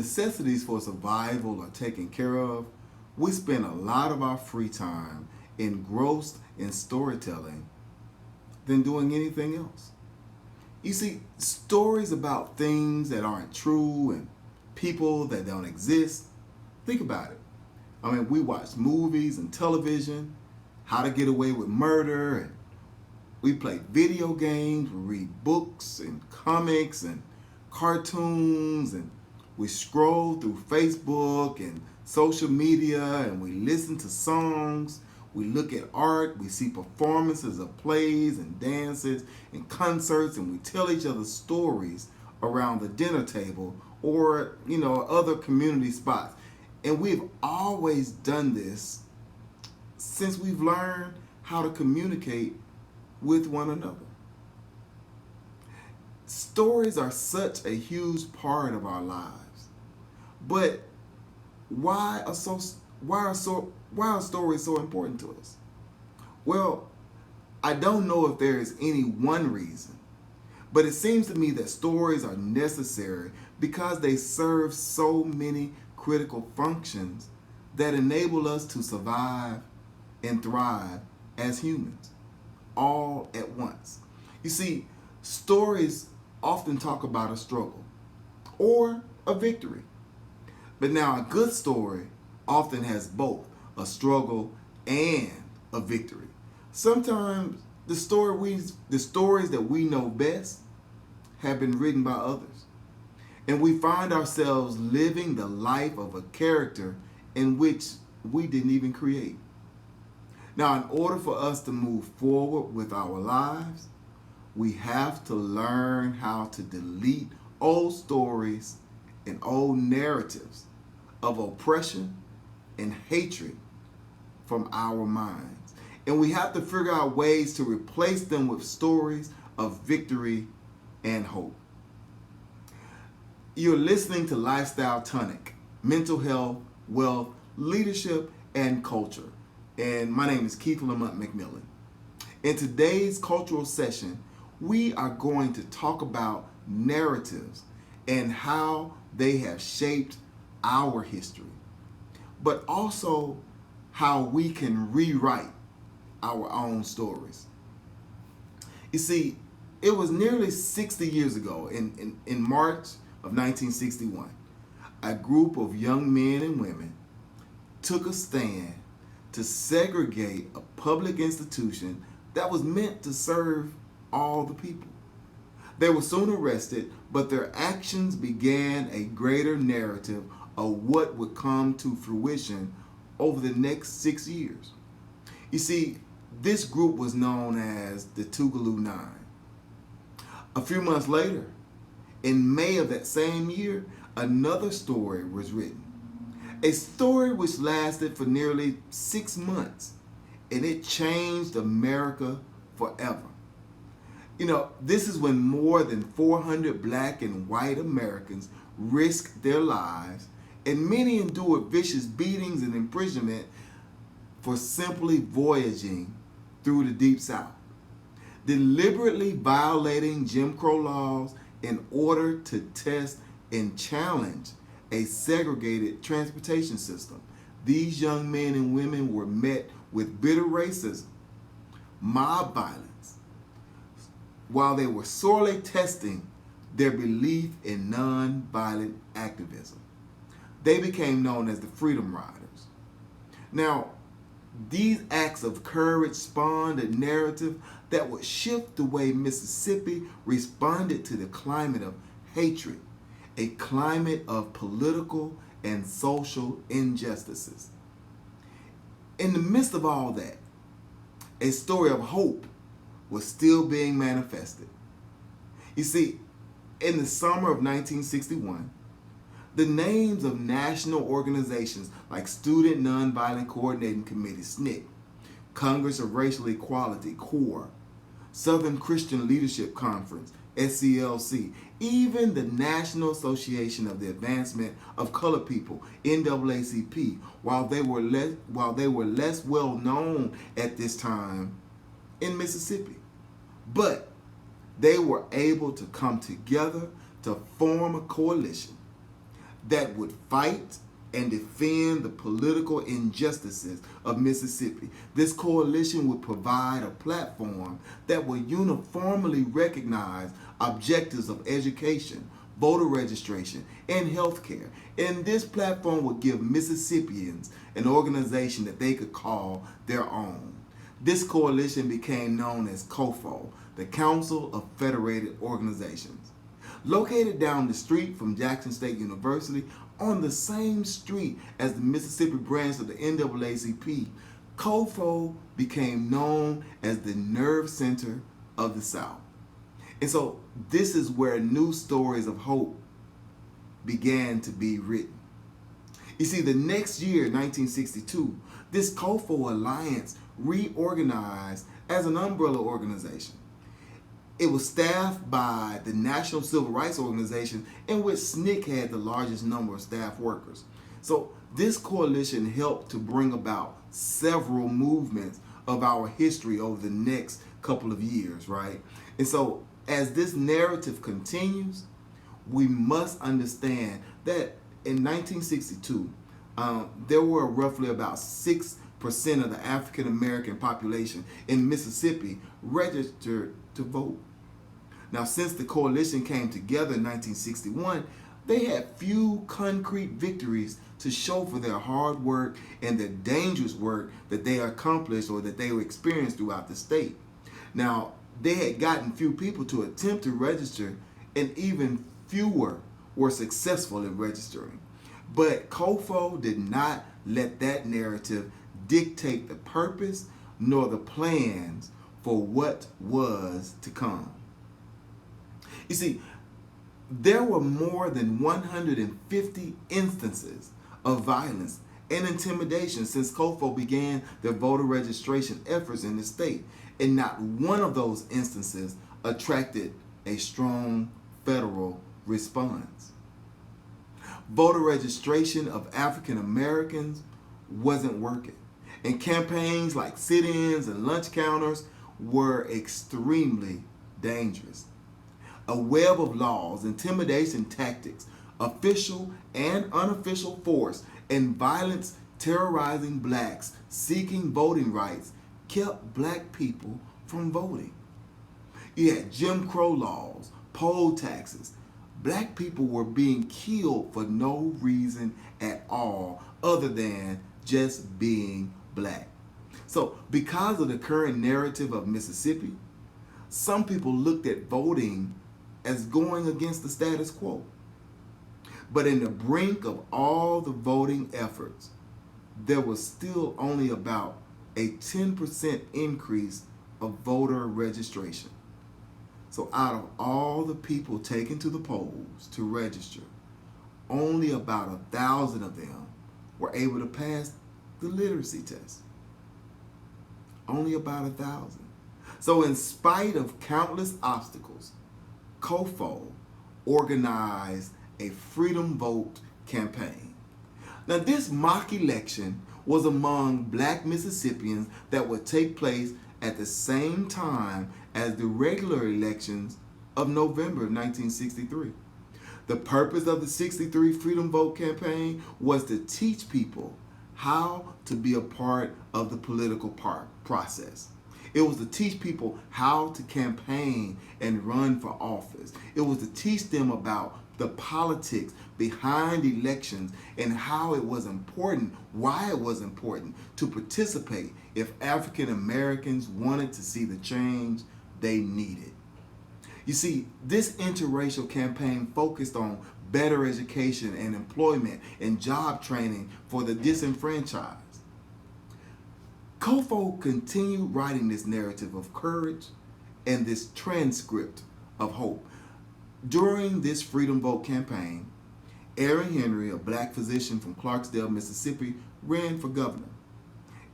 necessities for survival are taken care of, we spend a lot of our free time engrossed in storytelling than doing anything else. You see, stories about things that aren't true and people that don't exist. Think about it. I mean, we watch movies and television, How to Get Away with Murder, and we play video games, we read books and comics and cartoons, and we scroll through Facebook and social media, and we listen to songs, we look at art, we see performances of plays and dances and concerts, and we tell each other stories around the dinner table or, other community spots. And we've always done this since we've learned how to communicate with one another. Stories are such a huge part of our lives. But why are stories so important to us? Well, I don't know if there is any one reason, but it seems to me that stories are necessary because they serve so many critical functions that enable us to survive and thrive as humans, all at once. You see, stories often talk about a struggle or a victory. But now a good story often has both a struggle and a victory. Sometimes the stories that we know best have been written by others. And we find ourselves living the life of a character in which we didn't even create. Now, in order for us to move forward with our lives, we have to learn how to delete old stories and old narratives of oppression and hatred from our minds. And we have to figure out ways to replace them with stories of victory and hope. You're listening to Lifestyle Tonik, mental health, wealth, leadership, and culture. And my name is Keith Lamont McMillan. In today's cultural session, we are going to talk about narratives and how they have shaped our history, but also how we can rewrite our own stories. You see, it was nearly 60 years ago, in March of 1961, a group of young men and women took a stand to segregate a public institution that was meant to serve all the people. They were soon arrested, but their actions began a greater narrative of what would come to fruition over the next 6 years. You see, this group was known as the Tougaloo Nine. A few months later, in May of that same year, another story was written. A story which lasted for nearly 6 months, and it changed America forever. This is when more than 400 black and white Americans risked their lives, and many endured vicious beatings and imprisonment for simply voyaging through the Deep South, deliberately violating Jim Crow laws in order to test and challenge a segregated transportation system. These young men and women were met with bitter racism, mob violence, while they were sorely testing their belief in nonviolent activism. They became known as the Freedom Riders. Now, these acts of courage spawned a narrative that would shift the way Mississippi responded to the climate of hatred, a climate of political and social injustices. In the midst of all that, a story of hope was still being manifested. You see, in the summer of 1961, the names of national organizations like Student Nonviolent Coordinating Committee, SNCC, Congress of Racial Equality, CORE, Southern Christian Leadership Conference, SCLC, even the National Association of the Advancement of Colored People, NAACP, while they were less well known at this time in Mississippi. But they were able to come together to form a coalition. that would fight and defend the political injustices of Mississippi. This coalition would provide a platform that would uniformly recognize objectives of education, voter registration, and healthcare. And this platform would give Mississippians an organization that they could call their own. This coalition became known as COFO, the Council of Federated Organizations. Located down the street from Jackson State University, on the same street as the Mississippi branch of the NAACP, COFO became known as the nerve center of the South. And so this is where new stories of hope began to be written. You see, the next year, 1962, this COFO alliance reorganized as an umbrella organization. It was staffed by the National Civil Rights Organization, in which SNCC had the largest number of staff workers. So this coalition helped to bring about several movements of our history over the next couple of years, right? And so as this narrative continues, we must understand that in 1962, there were roughly about 6% of the African American population in Mississippi registered to vote. Now, since the coalition came together in 1961, they had few concrete victories to show for their hard work and the dangerous work that they accomplished or that they experienced throughout the state. Now, they had gotten few people to attempt to register, and even fewer were successful in registering. But COFO did not let that narrative dictate the purpose nor the plans for what was to come. You see, there were more than 150 instances of violence and intimidation since COFO began their voter registration efforts in the state, and not one of those instances attracted a strong federal response. Voter registration of African Americans wasn't working, and campaigns like sit-ins and lunch counters were extremely dangerous. A web of laws, intimidation tactics, official and unofficial force, and violence terrorizing blacks seeking voting rights kept black people from voting. You had Jim Crow laws, poll taxes. Black people were being killed for no reason at all other than just being black. So because of the current narrative of Mississippi, some people looked at voting as going against the status quo. But in the brink of all the voting efforts, there was still only about a 10% increase of voter registration. So out of all the people taken to the polls to register, only about 1,000 of them were able to pass the literacy test. Only about 1,000. So in spite of countless obstacles, COFO organized a Freedom Vote campaign. Now, this mock election was among black Mississippians that would take place at the same time as the regular elections of November of 1963. The purpose of the 63 Freedom Vote campaign was to teach people how to be a part of the political process. It was to teach people how to campaign and run for office. It was to teach them about the politics behind elections and how it was important, why it was important to participate if African Americans wanted to see the change they needed. You see, this interracial campaign focused on better education and employment and job training for the disenfranchised. COFO continued writing this narrative of courage and this transcript of hope. During this Freedom Vote campaign, Aaron Henry, a black physician from Clarksdale, Mississippi, ran for governor.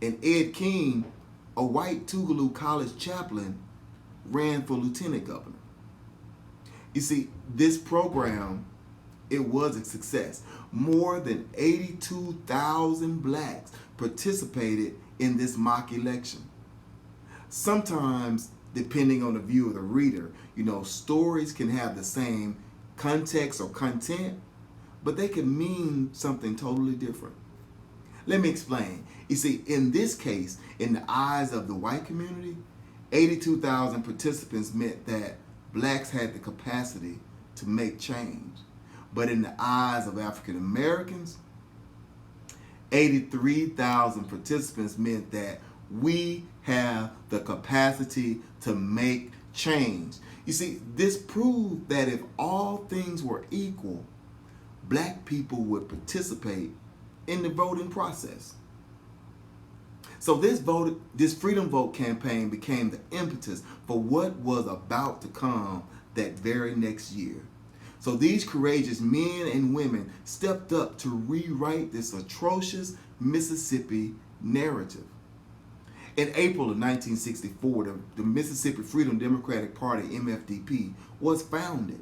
And Ed King, a white Tougaloo College chaplain, ran for lieutenant governor. You see, this program, it was a success. More than 82,000 blacks participated in this mock election. Sometimes, depending on the view of the reader, stories can have the same context or content, but they can mean something totally different. Let me explain. You see, in this case, in the eyes of the white community, 82,000 participants meant that blacks had the capacity to make change. But in the eyes of African Americans, 83,000 participants meant that we have the capacity to make change. You see, this proved that if all things were equal, black people would participate in the voting process. So this Freedom Vote campaign became the impetus for what was about to come that very next year. So these courageous men and women stepped up to rewrite this atrocious Mississippi narrative. In April of 1964, the Mississippi Freedom Democratic Party, MFDP, was founded.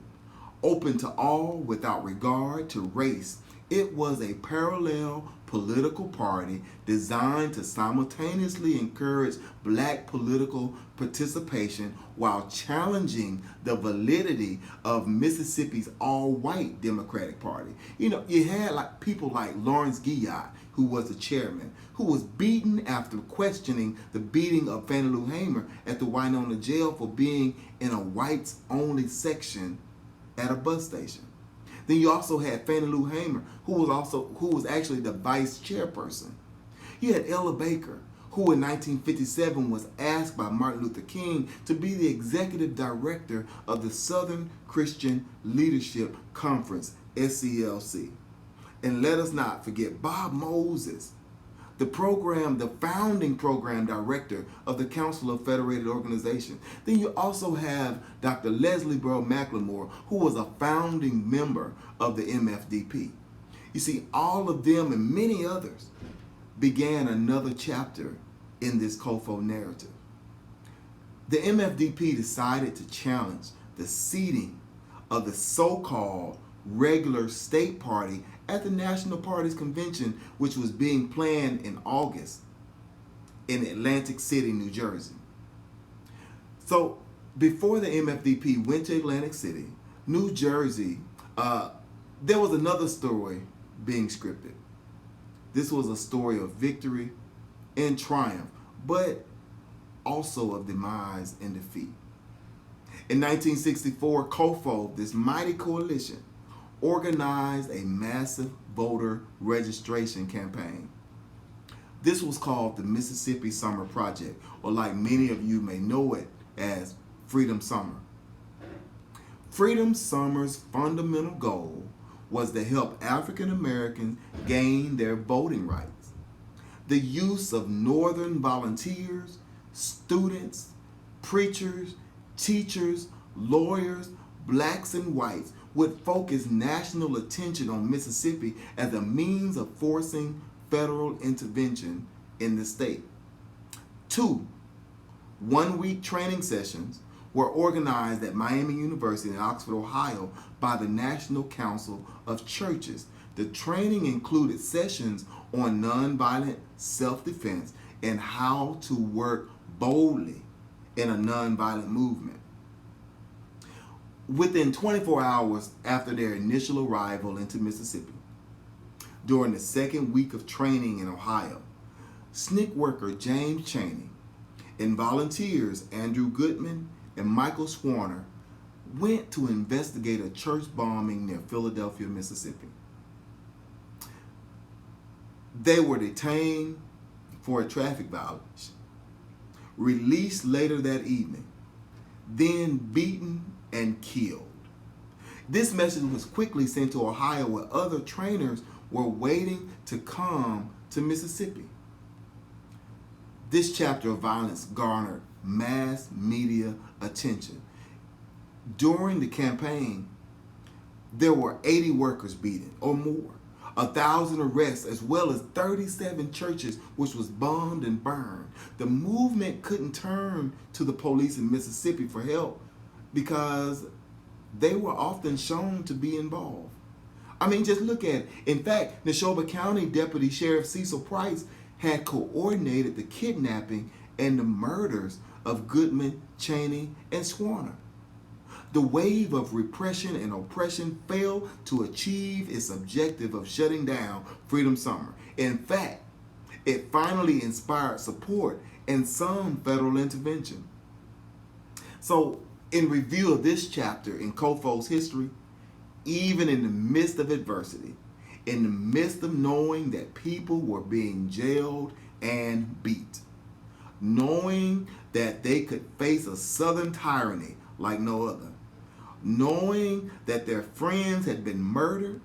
Open to all without regard to race, it was a parallel political party designed to simultaneously encourage black political participation while challenging the validity of Mississippi's all-white Democratic Party. You know, you had like people like Lawrence Guyot, who was the chairman, who was beaten after questioning the beating of Fannie Lou Hamer at the Winona jail for being in a whites-only section at a bus station. Then you also had Fannie Lou Hamer, who was actually the vice chairperson. You had Ella Baker, who in 1957 was asked by Martin Luther King to be the executive director of the Southern Christian Leadership Conference, SCLC. And let us not forget Bob Moses, the founding program director of the Council of Federated Organizations. Then you also have Dr. Leslie Burl McLemore, who was a founding member of the MFDP. You see, all of them and many others began another chapter in this COFO narrative. The MFDP decided to challenge the seating of the so-called regular state party at the National Party's convention, which was being planned in August in Atlantic City, New Jersey. So before the MFDP went to Atlantic City, New Jersey, there was another story being scripted. This was a story of victory and triumph, but also of demise and defeat. In 1964, COFO, this mighty coalition, organized a massive voter registration campaign. This was called the Mississippi Summer Project, or like many of you may know it as Freedom Summer. Freedom Summer's fundamental goal was to help African Americans gain their voting rights. The use of Northern volunteers, students, preachers, teachers, lawyers, blacks and whites would focus national attention on Mississippi as a means of forcing federal intervention in the state. 2 one-week training sessions were organized at Miami University in Oxford, Ohio by the National Council of Churches. The training included sessions on nonviolent self-defense and how to work boldly in a nonviolent movement. Within 24 hours after their initial arrival into Mississippi, during the second week of training in Ohio, SNCC worker James Chaney and volunteers Andrew Goodman and Michael Swarner went to investigate a church bombing near Philadelphia, Mississippi. They were detained for a traffic violation, released later that evening, then beaten and killed. This message was quickly sent to Ohio, where other trainers were waiting to come to Mississippi. This chapter of violence garnered mass media attention. During the campaign, there were 80 workers beaten or more, 1,000 arrests, as well as 37 churches which was bombed and burned. The movement couldn't turn to the police in Mississippi for help because they were often shown to be involved. I mean, just look at it. In fact, Neshoba County Deputy Sheriff Cecil Price had coordinated the kidnapping and the murders of Goodman, Chaney, and Swarner. The wave of repression and oppression failed to achieve its objective of shutting down Freedom Summer. In fact, it finally inspired support and some federal intervention. So, in review of this chapter in Kofo's history, even in the midst of adversity, in the midst of knowing that people were being jailed and beat, knowing that they could face a Southern tyranny like no other, knowing that their friends had been murdered,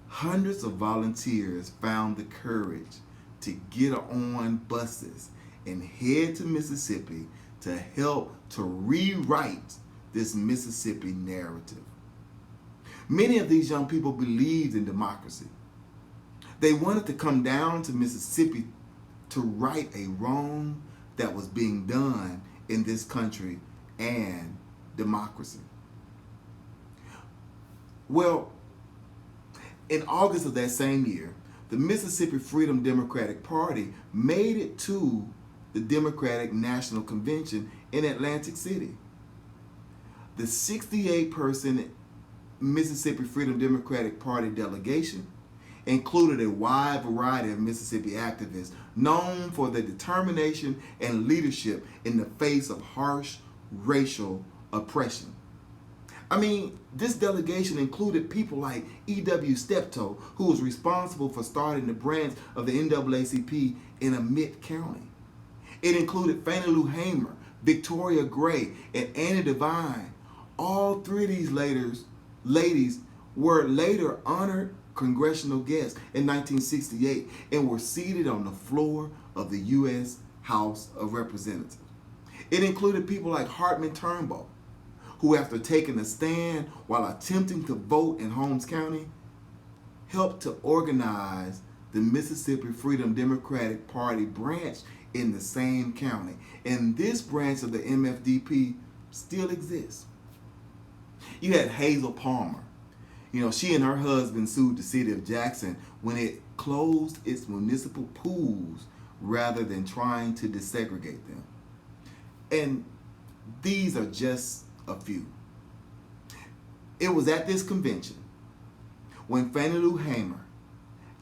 hundreds of volunteers found the courage to get on buses and head to Mississippi to help to rewrite this Mississippi narrative. Many of these young people believed in democracy. They wanted to come down to Mississippi to right a wrong that was being done in this country and democracy. Well, in August of that same year, the Mississippi Freedom Democratic Party made it to the Democratic National Convention in Atlantic City. The 68-person Mississippi Freedom Democratic Party delegation included a wide variety of Mississippi activists known for their determination and leadership in the face of harsh racial oppression. I mean, this delegation included people like E.W. Steptoe, who was responsible for starting the branch of the NAACP in Amite County. It included Fannie Lou Hamer, Victoria Gray, and Annie Devine. All three of these ladies were later honored congressional guests in 1968 and were seated on the floor of the U.S. House of Representatives. It included people like Hartman Turnbull, who, after taking a stand while attempting to vote in Holmes County, helped to organize the Mississippi Freedom Democratic Party branch in the same county. And this branch of the MFDP still exists. You had Hazel Palmer. She and her husband sued the city of Jackson when it closed its municipal pools rather than trying to desegregate them. And these are just a few. It was at this convention when Fannie Lou Hamer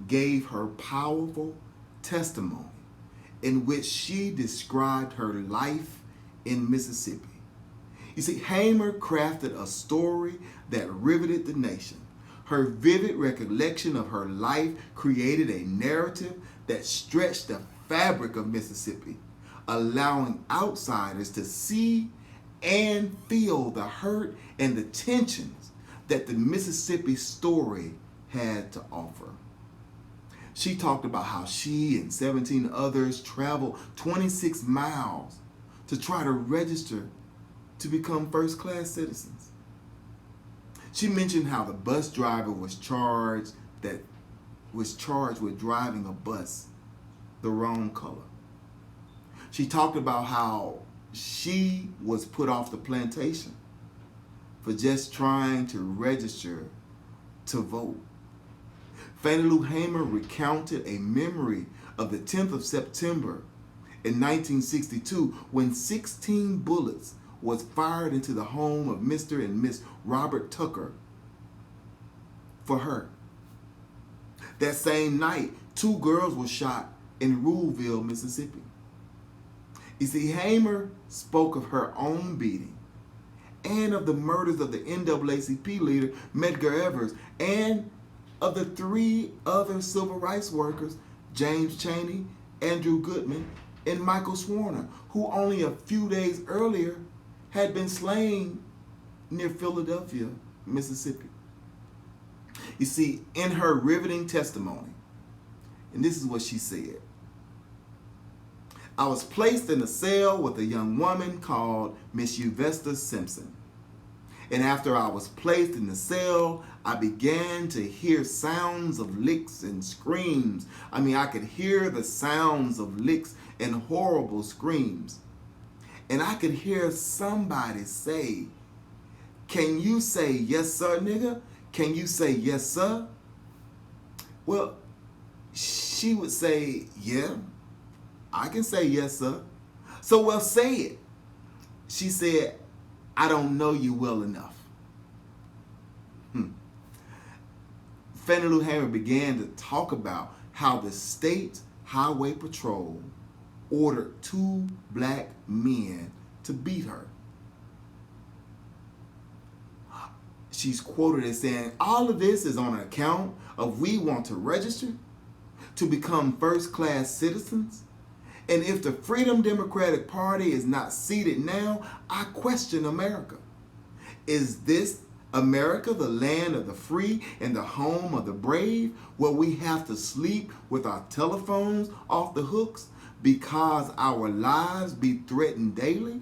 gave her powerful testimony in which she described her life in Mississippi. You see, Hamer crafted a story that riveted the nation. Her vivid recollection of her life created a narrative that stretched the fabric of Mississippi, allowing outsiders to see and feel the hurt and the tensions that the Mississippi story had to offer. She talked about how she and 17 others traveled 26 miles to try to register to become first-class citizens. She mentioned how the bus driver was charged with driving a bus the wrong color. She talked about how she was put off the plantation for just trying to register to vote. Fannie Lou Hamer recounted a memory of the 10th of September in 1962 when 16 bullets was fired into the home of Mr. and Miss Robert Tucker for her. That same night, 2 girls were shot in Ruleville, Mississippi. You see, Hamer spoke of her own beating and of the murders of the NAACP leader, Medgar Evers, and of the 3 other civil rights workers, James Chaney, Andrew Goodman, and Michael Swarner, who only a few days earlier had been slain near Philadelphia, Mississippi. You see, in her riveting testimony, and this is what she said: I was placed in a cell with a young woman called Miss Uvesta Simpson. And after I was placed in the cell, I began to hear sounds of licks and screams. I could hear the sounds of licks and horrible screams. And I could hear somebody say, "Can you say yes, sir, nigga? Can you say yes, sir?" Well, she would say, "Yeah, I can say yes, sir." "So, well, say it." She said, I don't know you well enough. Fannie Lou Hamer began to talk about how the state highway patrol ordered 2 black men to beat her. She's quoted as saying, all of this is on account of we want to register to become first-class citizens. And if the Freedom Democratic Party is not seated now, I question America. Is this America the land of the free and the home of the brave, where we have to sleep with our telephones off the hooks because our lives be threatened daily?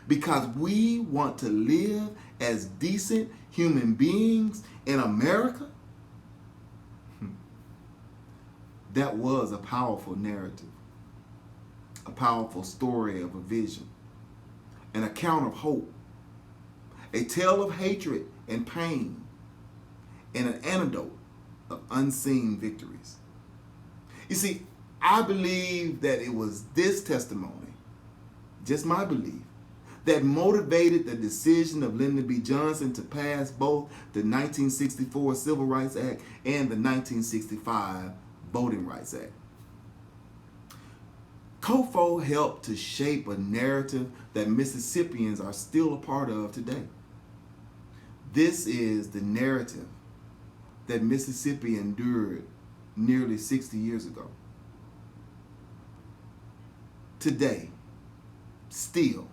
Because we want to live as decent human beings in America? That was a powerful narrative, a powerful story of a vision, an account of hope, a tale of hatred and pain, and an antidote of unseen victories. You see, I believe that it was this testimony, just my belief, that motivated the decision of Lyndon B. Johnson to pass both the 1964 Civil Rights Act and the 1965 Voting Rights Act. COFO helped to shape a narrative that Mississippians are still a part of today. This is the narrative that Mississippi endured nearly 60 years ago. Today, still,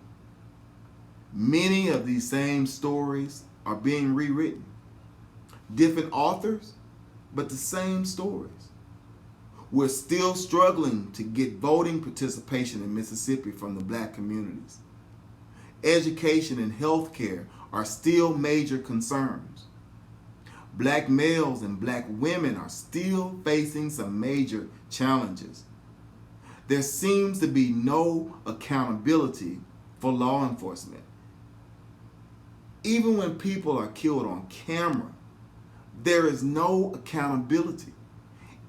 many of these same stories are being rewritten. Different authors, but the same stories. We're still struggling to get voting participation in Mississippi from the black communities. Education and health care are still major concerns. Black males and black women are still facing some major challenges. There seems to be no accountability for law enforcement. Even when people are killed on camera, there is no accountability.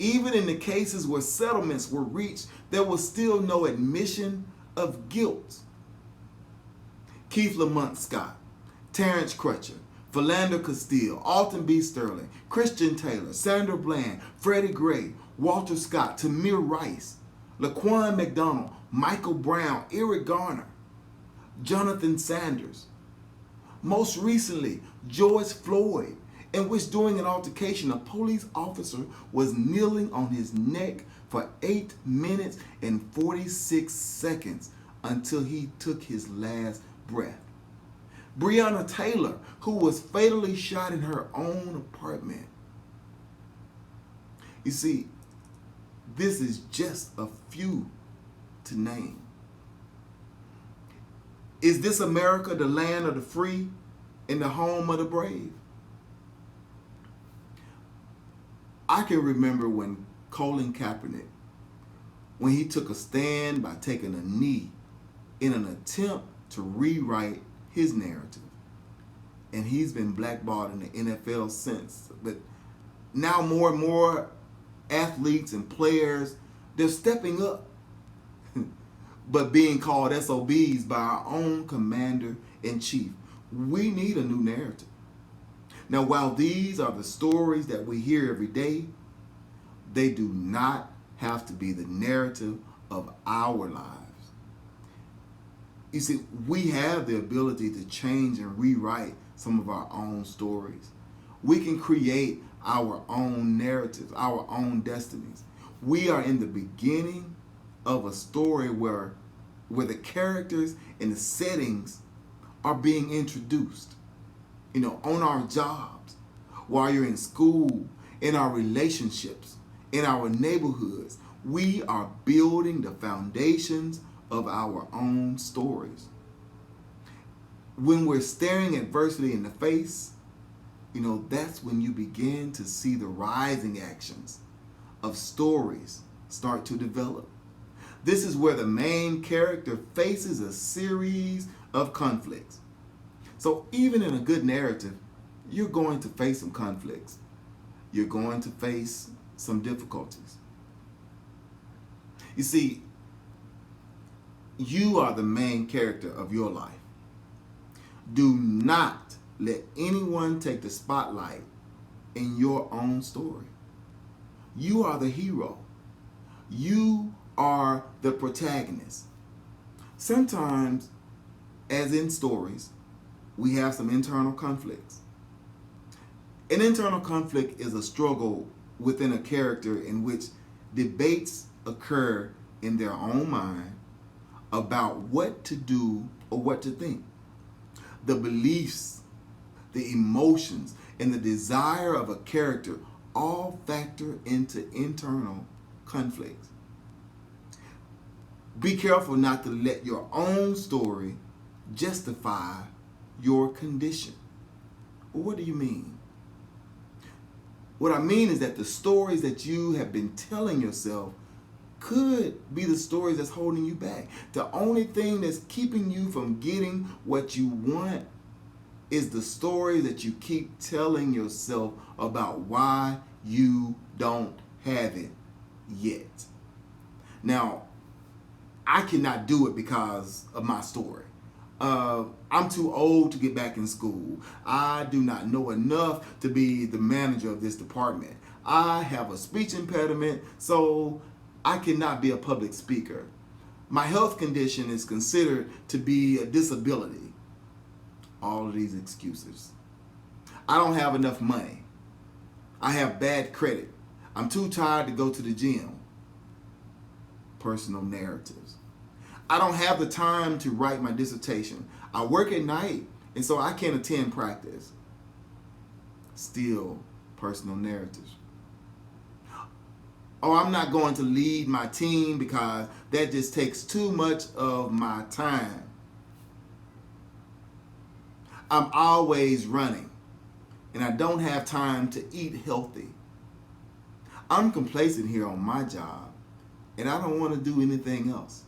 Even in the cases where settlements were reached, there was still no admission of guilt. Keith Lamont Scott, Terrence Crutcher, Philander Castile, Alton B. Sterling, Christian Taylor, Sandra Bland, Freddie Gray, Walter Scott, Tamir Rice, Laquan McDonald, Michael Brown, Eric Garner, Jonathan Sanders. Most recently, George Floyd, in which during an altercation, a police officer was kneeling on his neck for 8 minutes and 46 seconds until he took his last breath. Breonna Taylor, who was fatally shot in her own apartment. You see, this is just a few to name. Is this America the land of the free and the home of the brave? I can remember when Colin Kaepernick, when he took a stand by taking a knee in an attempt to rewrite his narrative. And he's been blackballed in the NFL since. But now more and more athletes and players, they're stepping up, but being called SOBs by our own commander-in-chief. We need a new narrative. Now, while these are the stories that we hear every day, they do not have to be the narrative of our lives. You see, we have the ability to change and rewrite some of our own stories. We can create our own narratives, our own destinies. We are in the beginning of a story where the characters and the settings are being introduced. You know, on our jobs, while you're in school, in our relationships, in our neighborhoods, we are building the foundations of our own stories. When we're staring adversity in the face, you know, that's when you begin to see the rising actions of stories start to develop. This is where the main character faces a series of conflicts. So even in a good narrative, you're going to face some conflicts. You're going to face some difficulties. You see, you are the main character of your life. Do not let anyone take the spotlight in your own story. You are the hero. You are the protagonist. Sometimes, as in stories, we have some internal conflicts. An internal conflict is a struggle within a character in which debates occur in their own mind about what to do or what to think. The beliefs, the emotions, and the desire of a character all factor into internal conflicts. Be careful not to let your own story justify your condition. Well, what do you mean? What I mean is that the stories that you have been telling yourself could be the stories that's holding you back. The only thing that's keeping you from getting what you want is the story that you keep telling yourself about why you don't have it yet. Now, I cannot do it because of my story. I'm too old to get back in school. I do not know enough to be the manager of this department. I have a speech impediment, so I cannot be a public speaker. My health condition is considered to be a disability. All of these excuses. I don't have enough money. I have bad credit. I'm too tired to go to the gym. Personal narratives. I don't have the time to write my dissertation. I work at night, and so I can't attend practice. Still, personal narratives. Oh, I'm not going to lead my team because that just takes too much of my time. I'm always running, and I don't have time to eat healthy. I'm complacent here on my job, and I don't want to do anything else.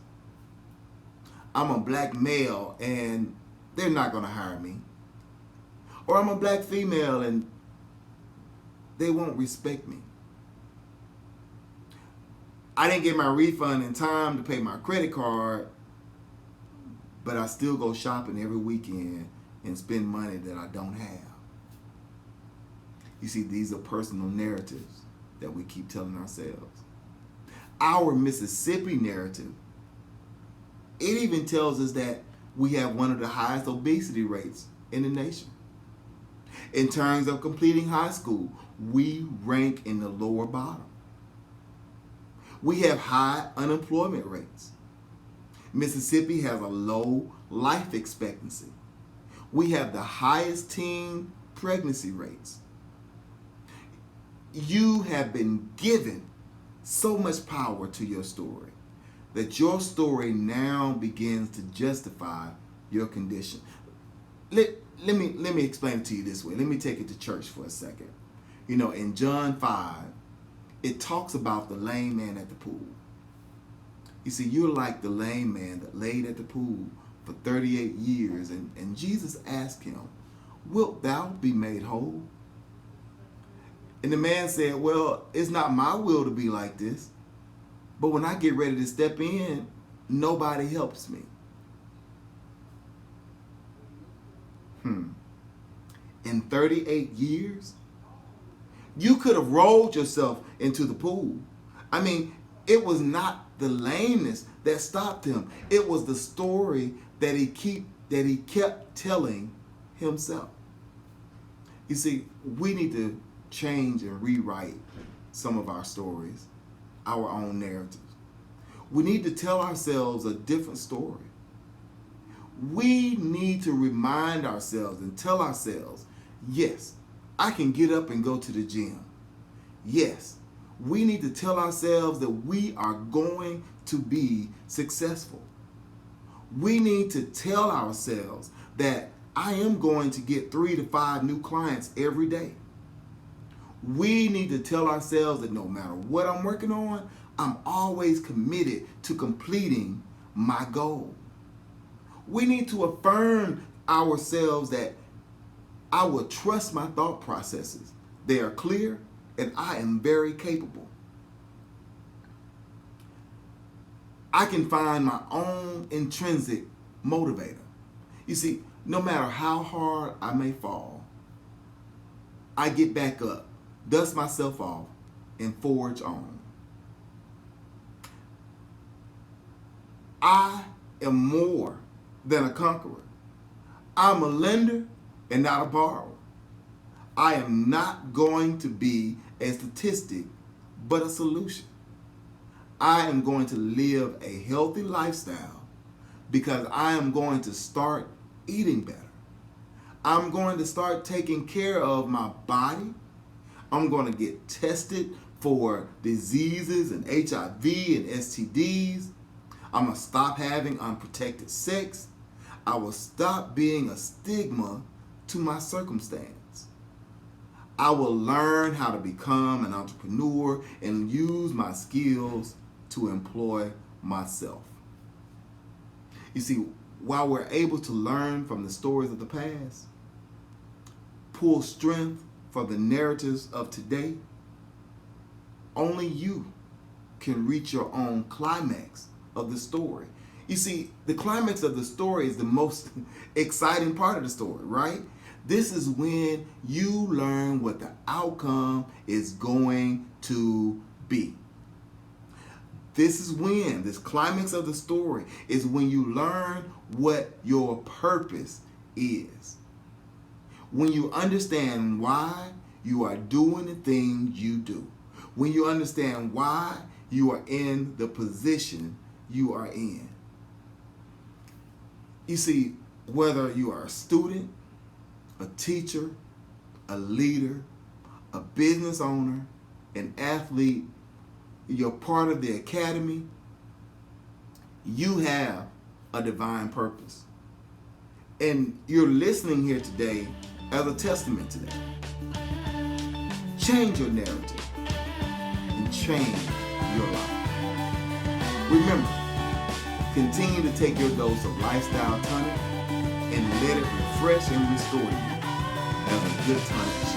I'm a black male, and they're not going to hire me. Or I'm a black female, and they won't respect me. I didn't get my refund in time to pay my credit card, but I still go shopping every weekend and spend money that I don't have. You see, these are personal narratives that we keep telling ourselves. Our Mississippi narrative, it even tells us that we have one of the highest obesity rates in the nation. In terms of completing high school, we rank in the lower bottom. We have high unemployment rates. Mississippi has a low life expectancy. We have the highest teen pregnancy rates. You have been given so much power to your story that your story now begins to justify your condition. Let me explain it to you this way. Let me take it to church for a second. You know, in John 5, it talks about the lame man at the pool. You see, you're like the lame man that laid at the pool for 38 years, and Jesus asked him, "Wilt thou be made whole?" And the man said, "Well, it's not my will to be like this, but when I get ready to step in, nobody helps me." In 38 years, you could have rolled yourself into the pool. I mean, it was not the lameness that stopped him. It was the story that he kept telling himself. You see, we need to change and rewrite some of our stories, our own narratives. We need to tell ourselves a different story. We need to remind ourselves and tell ourselves, yes, I can get up and go to the gym. Yes, we need to tell ourselves that we are going to be successful. We need to tell ourselves that I am going to get 3 to 5 new clients every day. We need to tell ourselves that no matter what I'm working on, I'm always committed to completing my goal. We need to affirm ourselves that I will trust my thought processes. They are clear and I am very capable. I can find my own intrinsic motivator. You see, No matter how hard I may fall, I get back up, dust myself off, and forge on. I am more than a conqueror. I'm a lender and not a borrower. I am not going to be a statistic, but a solution. I am going to live a healthy lifestyle because I am going to start eating better. I'm going to start taking care of my body. I'm going to get tested for diseases and HIV and STDs. I'm going to stop having unprotected sex. I will stop being a stigma to my circumstance. I will learn how to become an entrepreneur and use my skills to employ myself. You see, while we're able to learn from the stories of the past, pull strength from the narratives of today, only you can reach your own climax of the story. You see, the climax of the story is the most exciting part of the story, right? This is when you learn what the outcome is going to be. This climax of the story is when you learn what your purpose is. When you understand why you are doing the things you do. When you understand why you are in the position you are in. You see, whether you are a student, a teacher, a leader, a business owner, an athlete, you're part of the academy, you have a divine purpose. And you're listening here today as a testament to that. Change your narrative and change your life. Remember, continue to take your dose of Lifestyle Tonik and let it refresh and restore you as a good tonic.